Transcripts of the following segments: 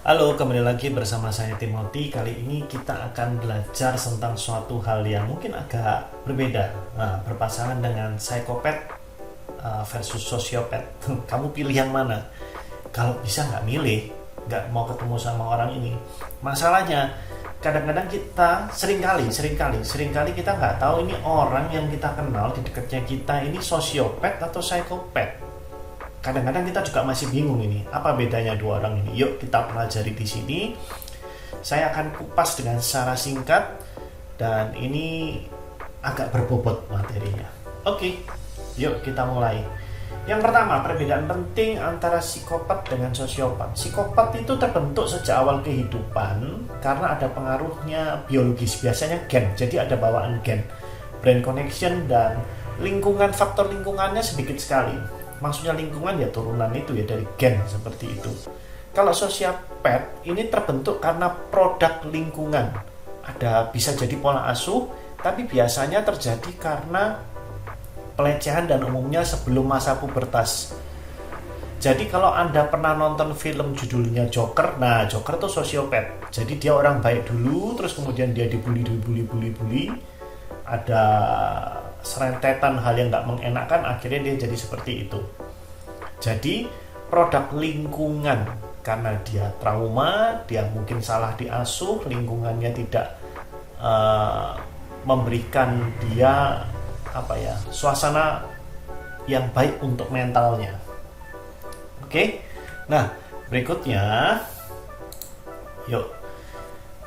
Halo, kembali lagi bersama saya Timothy. Kali ini kita akan belajar tentang suatu hal yang mungkin agak berbeda. Berpasangan dengan psikopat versus sosiopat. Kamu pilih yang mana? Kalau bisa nggak milih, nggak mau ketemu sama orang ini. Masalahnya, kadang-kadang kita seringkali kita nggak tahu ini orang yang kita kenal di dekatnya kita ini sosiopat atau psikopat. Kadang-kadang kita juga masih bingung ini, apa bedanya dua orang ini. Yuk kita pelajari di sini. Saya akan kupas dengan secara singkat dan ini agak berbobot materinya. Oke, yuk kita mulai. Yang pertama, perbedaan penting antara psikopat dengan sosiopat. Psikopat itu terbentuk sejak awal kehidupan karena ada pengaruhnya biologis, biasanya gen. Jadi ada bawaan gen, brain connection dan lingkungan, faktor lingkungannya sedikit sekali. Maksudnya lingkungan ya turunan itu ya dari gen seperti itu. Kalau sosiopat ini terbentuk karena produk lingkungan. Ada bisa jadi pola asuh, tapi biasanya terjadi karena pelecehan dan umumnya sebelum masa pubertas. Jadi kalau Anda pernah nonton film judulnya Joker, nah Joker tuh sosiopat. Jadi dia orang baik dulu, terus kemudian dia dibully. Ada serentetan hal yang nggak mengenakan, akhirnya dia jadi seperti itu. Jadi produk lingkungan, karena dia trauma, dia mungkin salah diasuh, lingkungannya tidak memberikan dia suasana yang baik untuk mentalnya. Oke, nah berikutnya, yuk,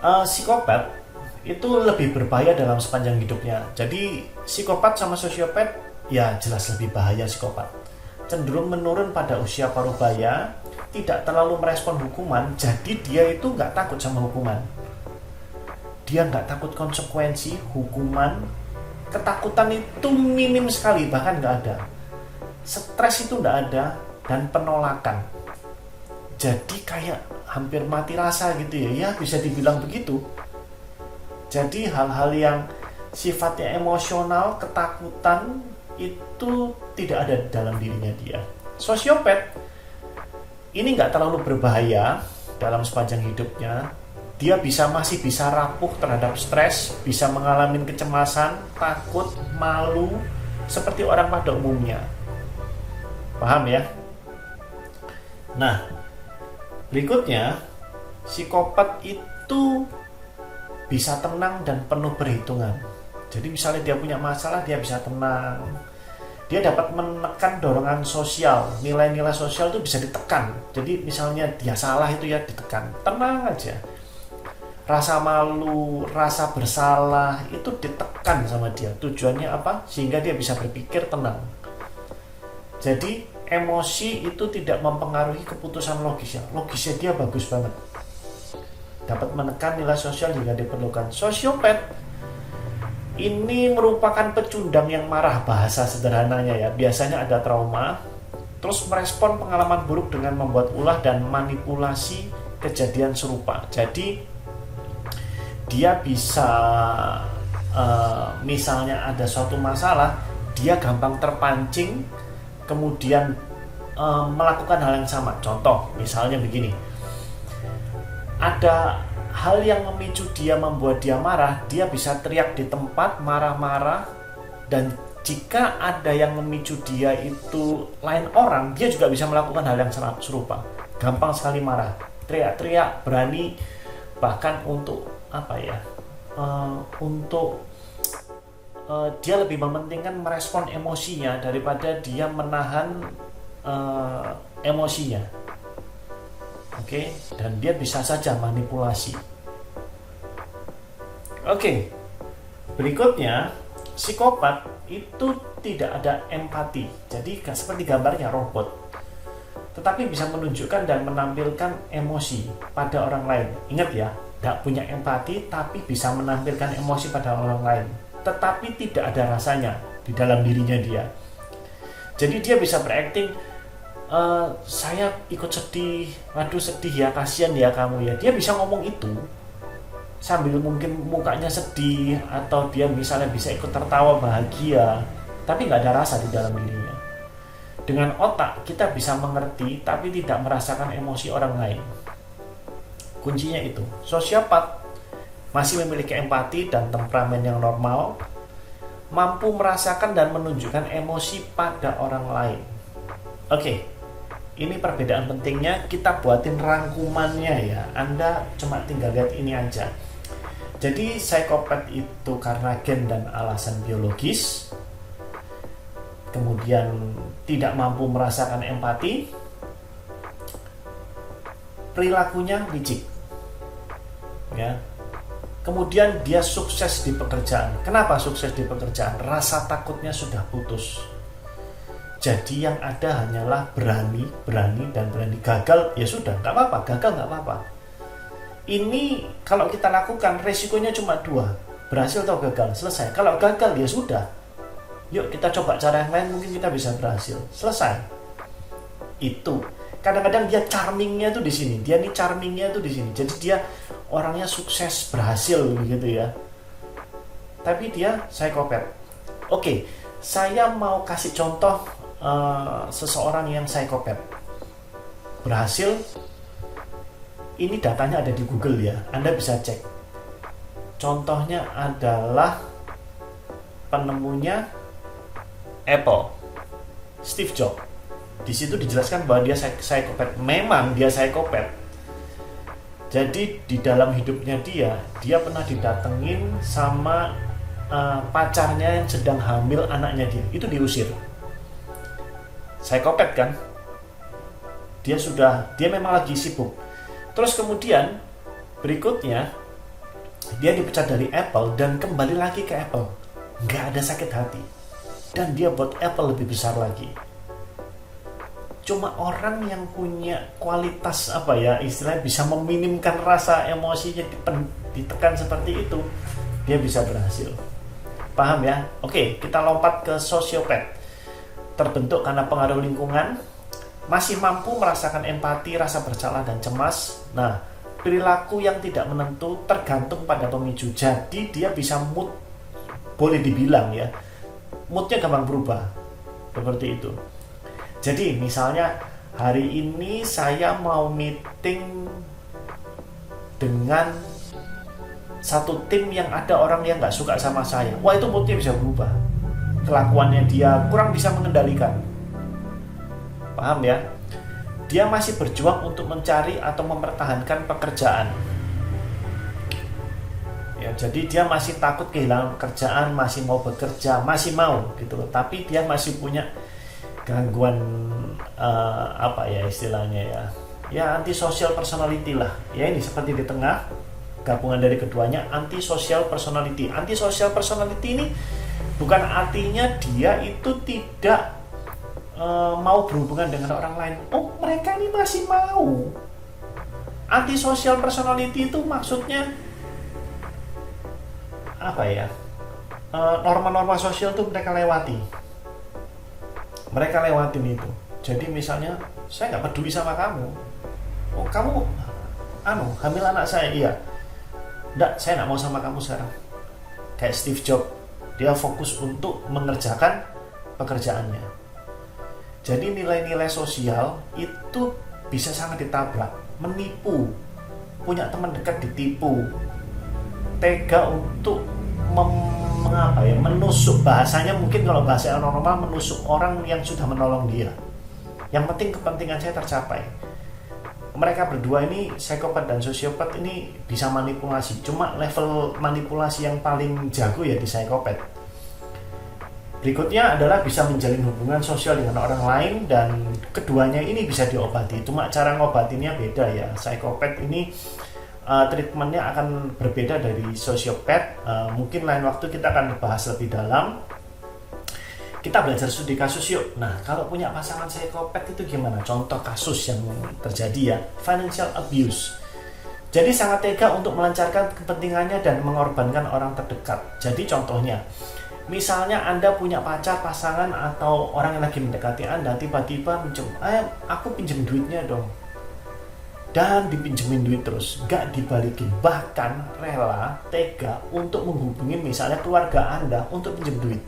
psikopat itu lebih berbahaya dalam sepanjang hidupnya. Jadi psikopat sama sosiopat ya jelas lebih bahaya. Psikopat cenderung menurun pada usia parubaya, tidak terlalu merespon hukuman, jadi dia itu nggak takut sama hukuman. Dia nggak takut konsekuensi hukuman, ketakutan itu minim sekali, bahkan nggak ada. Stres itu nggak ada, dan penolakan. Jadi kayak hampir mati rasa gitu ya bisa dibilang begitu. Jadi hal-hal yang sifatnya emosional, ketakutan itu tidak ada dalam dirinya dia. Sosiopat ini nggak terlalu berbahaya dalam sepanjang hidupnya. Dia masih bisa rapuh terhadap stres, bisa mengalami kecemasan, takut, malu seperti orang pada umumnya. Paham ya? Nah, berikutnya, psikopat itu bisa tenang dan penuh perhitungan. Jadi misalnya dia punya masalah, dia bisa tenang. Dia dapat menekan dorongan sosial, nilai-nilai sosial itu bisa ditekan. Jadi misalnya dia salah itu ya ditekan, tenang aja. Rasa malu, rasa bersalah itu ditekan sama dia. Tujuannya apa? Sehingga dia bisa berpikir tenang. Jadi emosi itu tidak mempengaruhi keputusan logisnya. Logisnya dia bagus banget. Dapat menekan nilai sosial jika diperlukan. Sosiopat ini merupakan pecundang yang marah, bahasa sederhananya ya. Biasanya ada trauma, terus merespon pengalaman buruk dengan membuat ulah dan manipulasi kejadian serupa. Jadi dia bisa misalnya ada suatu masalah, dia gampang terpancing, kemudian melakukan hal yang sama. Contoh, misalnya begini, ada hal yang memicu dia, membuat dia marah, dia bisa teriak di tempat, marah-marah, dan jika ada yang memicu dia itu lain orang, dia juga bisa melakukan hal yang serupa. Gampang sekali marah, teriak-teriak, berani, bahkan untuk dia lebih mementingkan merespon emosinya daripada dia menahan emosinya. Oke, dan dia bisa saja manipulasi. Oke, berikutnya, psikopat itu tidak ada empati. Jadi seperti gambarnya robot, tetapi bisa menunjukkan dan menampilkan emosi pada orang lain. Ingat ya, tidak punya empati tapi bisa menampilkan emosi pada orang lain, tetapi tidak ada rasanya di dalam dirinya dia. Jadi dia bisa berakting, saya ikut sedih, waduh sedih ya, kasihan ya kamu ya. Dia bisa ngomong itu sambil mungkin mukanya sedih, atau dia misalnya bisa ikut tertawa bahagia, tapi nggak ada rasa di dalam dirinya. Dengan otak kita bisa mengerti tapi tidak merasakan emosi orang lain. kuncinya itu. Sosiopat masih memiliki empati dan temperamen yang normal, mampu merasakan dan menunjukkan emosi pada orang lain. Oke, ini perbedaan pentingnya, kita buatin rangkumannya ya. Anda cuma tinggal lihat ini aja. Jadi psikopat itu karena gen dan alasan biologis, kemudian tidak mampu merasakan empati, perilakunya licik, ya. Kemudian dia sukses di pekerjaan. Kenapa sukses di pekerjaan? Rasa takutnya sudah putus. Jadi yang ada hanyalah berani, dan berani. Gagal, ya sudah, nggak apa-apa. Gagal nggak apa-apa. Ini kalau kita lakukan, resikonya cuma 2. Berhasil atau gagal, selesai. Kalau gagal, ya sudah. Yuk kita coba cara yang lain, mungkin kita bisa berhasil. Selesai. Itu. Kadang-kadang dia charmingnya tuh di sini. Jadi dia orangnya sukses, berhasil begitu ya. Tapi dia psikopat. Oke, saya mau kasih contoh seseorang yang psikopat berhasil. Ini datanya ada di Google ya, Anda bisa cek. Contohnya adalah penemunya Apple, Steve Jobs. Di situ dijelaskan bahwa dia psikopat. Memang dia psikopat. Jadi di dalam hidupnya dia pernah didatengin sama pacarnya yang sedang hamil anaknya dia. Itu diusir. Psikopat kan? Dia memang lagi sibuk. Terus kemudian berikutnya dia dipecat dari Apple dan kembali lagi ke Apple. Nggak ada sakit hati. Dan dia buat Apple lebih besar lagi. Cuma orang yang punya kualitas istilahnya bisa meminimkan rasa emosinya ditekan seperti itu, dia bisa berhasil. Paham ya? Oke, kita lompat ke sosiopat. Terbentuk karena pengaruh lingkungan, masih mampu merasakan empati, rasa bersalah dan cemas. Nah, perilaku yang tidak menentu, tergantung pada pemicu. Jadi dia bisa mood, boleh dibilang ya, moodnya gampang berubah. Seperti itu. Jadi misalnya hari ini saya mau meeting dengan satu tim yang ada orang yang nggak suka sama saya. Wah, itu moodnya bisa berubah. Kelakuannya dia kurang bisa mengendalikan. Paham ya? Dia masih berjuang untuk mencari atau mempertahankan pekerjaan. Ya, jadi dia masih takut kehilangan pekerjaan, masih mau bekerja, masih mau gitu loh. Tapi dia masih punya gangguan istilahnya ya antisocial personality lah ya. Ini seperti di tengah gabungan dari keduanya, antisocial personality. Antisocial personality ini bukan artinya dia itu tidak mau berhubungan dengan orang lain. Oh, mereka ini masih mau. Antisocial personality itu maksudnya norma-norma sosial tuh mereka lewatin itu. Jadi misalnya saya nggak peduli sama kamu. Oh, kamu hamil anak saya. Iya. Nggak, saya nggak mau sama kamu sekarang. Kayak Steve Jobs, dia fokus untuk mengerjakan pekerjaannya. Jadi nilai-nilai sosial itu bisa sangat ditabrak. Menipu, punya teman dekat ditipu, tega untuk menusuk, bahasanya mungkin kalau bahasa normal, menusuk orang yang sudah menolong dia. Yang penting kepentingan saya tercapai. Mereka berdua ini, psikopat dan sosiopat, ini bisa manipulasi. Cuma level manipulasi yang paling jago ya di psikopat. Berikutnya adalah bisa menjalin hubungan sosial dengan orang lain, dan keduanya ini bisa diobati. Cuma cara ngobatinnya beda ya. Psikopat ini treatmentnya akan berbeda dari sosiopat. Mungkin lain waktu kita akan bahas lebih dalam. Kita belajar studi kasus yuk. Nah, kalau punya pasangan psikopat itu gimana? Contoh kasus yang terjadi ya, financial abuse. Jadi sangat tega untuk melancarkan kepentingannya dan mengorbankan orang terdekat. Jadi contohnya, misalnya Anda punya pacar, pasangan, atau orang yang lagi mendekati Anda, tiba-tiba aku pinjem duitnya dong. Dan dipinjemin duit terus, gak dibalikin, bahkan rela, tega untuk menghubungi misalnya keluarga Anda untuk pinjem duit.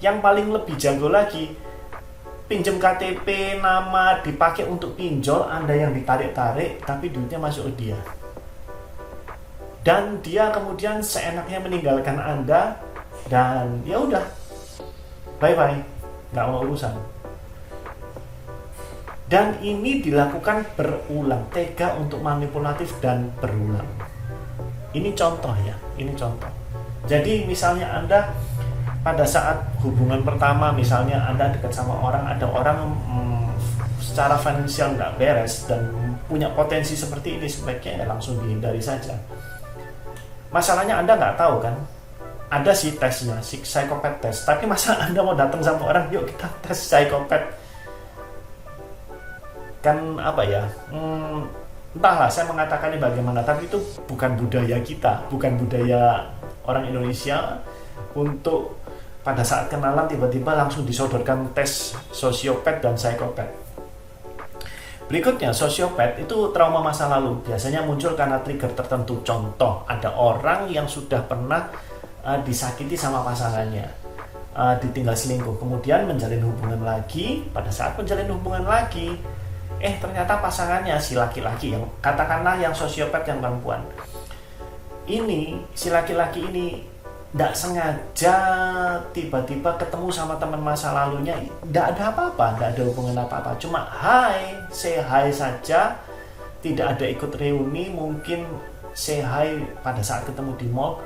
Yang paling lebih jago lagi, pinjam KTP, nama dipakai untuk pinjol, Anda yang ditarik-tarik, tapi duitnya masuk ke dia. Dan dia kemudian seenaknya meninggalkan Anda, dan ya udah, bye-bye, nggak mau urusan. Dan ini dilakukan berulang, tega untuk manipulatif dan berulang. Ini contoh ya, ini contoh. Jadi misalnya Anda pada saat hubungan pertama, misalnya Anda dekat sama orang, ada orang secara finansial nggak beres dan punya potensi seperti ini, sebaiknya ya langsung dihindari saja. Masalahnya Anda nggak tahu kan, ada si tesnya, si psikopat test, tapi masa Anda mau datang sama orang, yuk kita tes psikopat, kan apa ya, entahlah saya mengatakannya bagaimana, tapi itu bukan budaya kita, bukan budaya orang Indonesia untuk pada saat kenalan tiba-tiba langsung disodorkan tes sosiopat dan psikopat. Berikutnya, sosiopat itu trauma masa lalu, biasanya muncul karena trigger tertentu. Contoh, ada orang yang sudah pernah disakiti sama pasangannya, ditinggal selingkuh, kemudian menjalin hubungan lagi. Pada saat menjalin hubungan lagi, ternyata pasangannya si laki-laki, yang katakanlah yang sosiopat, yang perempuan ini, si laki-laki ini tidak sengaja tiba-tiba ketemu sama teman masa lalunya, tidak ada apa-apa, tidak ada hubungan apa-apa, cuma say hi saja, tidak ada ikut reuni, mungkin say hi pada saat ketemu di mall,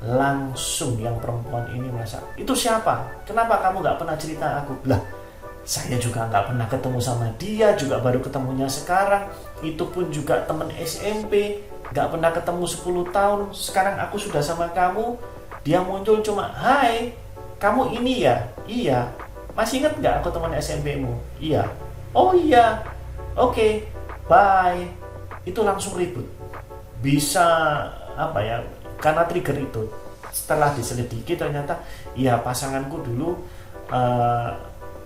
langsung yang perempuan ini merasa, itu siapa? Kenapa kamu nggak pernah cerita aku? Lah, saya juga nggak pernah ketemu sama dia, juga baru ketemunya sekarang, itu pun juga teman SMP, nggak pernah ketemu 10 tahun, sekarang aku sudah sama kamu. Dia muncul cuma, hai, kamu ini ya? Iya. Masih ingat nggak aku teman SMP-mu? Iya. Oh iya. Oke, bye. Itu langsung ribut. Bisa apa ya? Karena trigger itu. Setelah diselidiki ternyata, iya, pasanganku dulu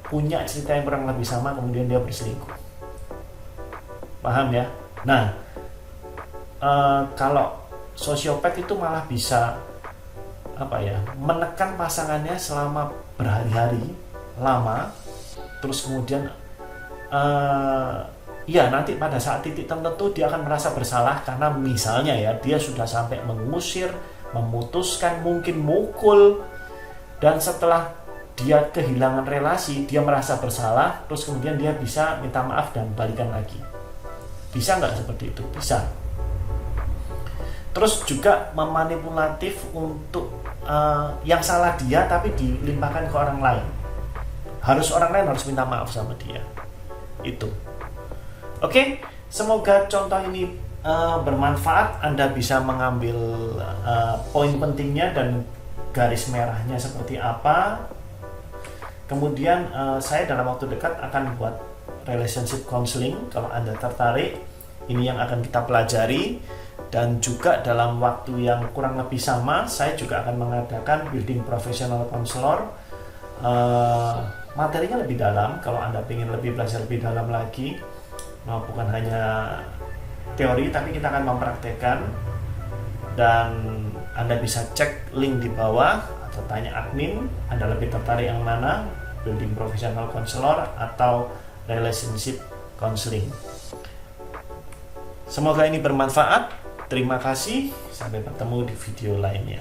punya cerita yang kurang lebih sama, kemudian dia berselingkuh. Paham ya? Nah, kalau sosiopat itu malah bisa menekan pasangannya selama berhari-hari lama, terus kemudian nanti pada saat titik tertentu dia akan merasa bersalah karena misalnya ya dia sudah sampai mengusir, memutuskan, mungkin mukul, dan setelah dia kehilangan relasi dia merasa bersalah, terus kemudian dia bisa minta maaf dan balikan lagi. Bisa nggak seperti itu? Bisa. Terus juga memanipulatif untuk yang salah dia tapi dilimpahkan ke orang lain. Orang lain harus minta maaf sama dia. Itu. Oke, semoga contoh ini bermanfaat. Anda bisa mengambil poin pentingnya dan garis merahnya seperti apa. Kemudian saya dalam waktu dekat akan buat relationship counseling. Kalau Anda tertarik, ini yang akan kita pelajari. Dan juga dalam waktu yang kurang lebih sama, saya juga akan mengadakan building professional counselor. Materinya lebih dalam, kalau Anda ingin belajar lebih dalam lagi, bukan hanya teori, tapi kita akan mempraktekkan. Dan Anda bisa cek link di bawah atau tanya admin, Anda lebih tertarik yang mana, building professional counselor atau relationship counseling. Semoga ini bermanfaat. Terima kasih, sampai bertemu di video lainnya.